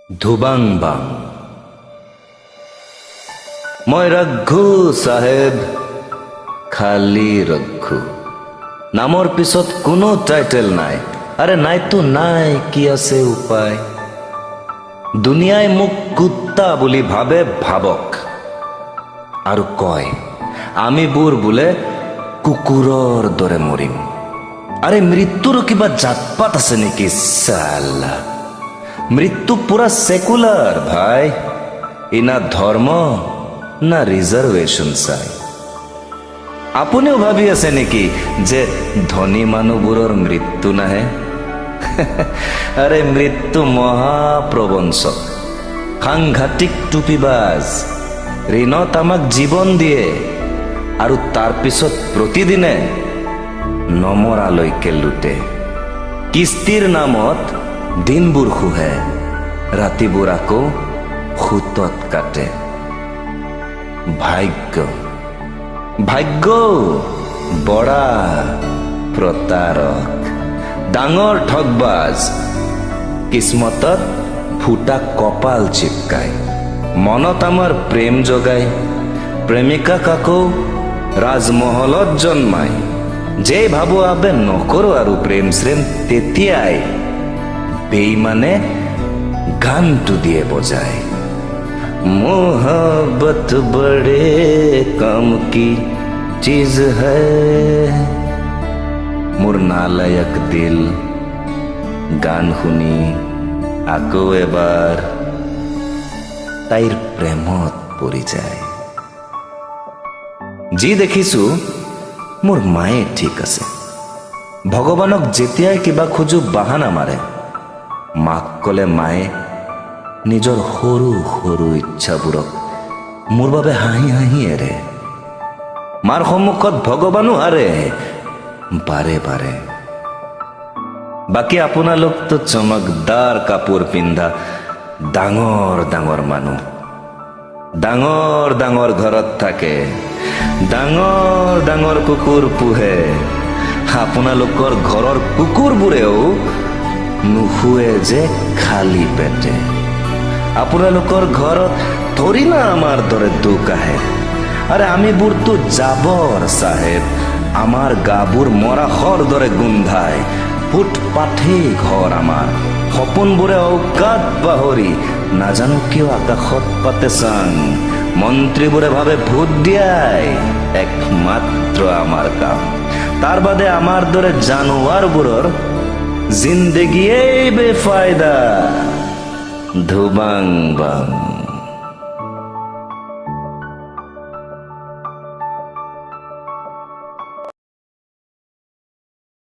ধুবাং বাং। মই ৰঘু চাহেব, খালি ৰঘু। নামৰ পিছত কোনো টাইটেল নাই। আৰে নাইতো নাই, কি আছে উপায়? দুনিয়াই মোক কুত্তা বুলি ভাবে, ভাবক। আৰু কয় আমিবোৰ বোলে কুকুৰৰ দৰে মৰিম। আৰে মৃত্যুৰো কিবা জাতপাত আছে নেকি? সালা মৃত্যু পুরা সেকুলার ভাই। ই না ধর্ম না রিজার্ভেশন চাই। আপুনিও ভাবি আছে নেকি যে ধনী মানুহবোৰৰ মৃত্যু নাহে? আৰে মৃত্যু মহাপ্ৰবঞ্চক, সাংঘাতিক টুপিবাজ। ঋণত আমাক জীৱন দিয়ে আৰু তাৰ পিছত প্ৰতিদিনে নমৰালৈকে লুটে। কিস্তিৰ নামত দিনবোৰ শুহে, ৰাতিবোৰ আকৌ সুতত কাটে। ভাগ্য ভাগ্য বৰা প্ৰতাৰক, ডাঙৰ ঠগবাজ। কিসমতত ফুটা কপাল চিপকায়, মনত আমাৰ প্ৰেম জগায়। প্ৰেমিকাক আকৌ ৰাজমহলত জন্মায়। যে ভাবো আবে নকৰো আৰু প্ৰেম শ্ৰেম, তেতিয়াই বেইমানে গানটো দিয়ে বজায়। মোহব্বত বড়ে কাম কি চিজ হ্যায়। মোৰ নালায়ক দিল গান শুনি আকৌ এবাৰ তাইৰ প্ৰেমত পৰি যায়। যি দেখিছো মোৰ মায়ে ঠিক আছে। ভগৱানক যেতিয়াই কিবা খোজো বাহানা মাৰে। মাক কলে মায়ে নিজৰ সৰু সৰু ইচ্ছাবোৰক মোৰ বাবে হাঁহি হাঁহি এৰে। মাৰ সন্মুখত ভগৱানো হাৰে বাৰে বাৰে। বাকী আপোনালোকতো চমকদাৰ কাপোৰ পিন্ধা ডাঙৰ ডাঙৰ মানুহ, ডাঙৰ ডাঙৰ ঘৰত থাকে, ডাঙৰ ডাঙৰ কুকুৰ পোহে। আপোনালোকৰ ঘৰৰ কুকুৰবোৰেও নুশুৱে যে খালী পেটে। আপোনালোকৰ ঘৰত থৰি না আমাৰ দৰে দুখ আহে। আৰে আমিবোৰতো জাবৰ চাহেব। আমাৰ গাবোৰ মৰাশৰ দৰে গোন্ধায়। ফুটপাথে ঘৰ আমাৰ। সপোনবোৰে ঔকাত পাহৰি নাজানো কিয় আকাশত পাতে চাং। মন্ত্ৰীবোৰে ভাবে ভোট দিয়াই একমাত্ৰ আমাৰ কাম। তাৰ বাদে আমাৰ দৰে জানোৱাৰবোৰৰ জিন্দগীয়ে বেফায়দা। ধুবাং বাং।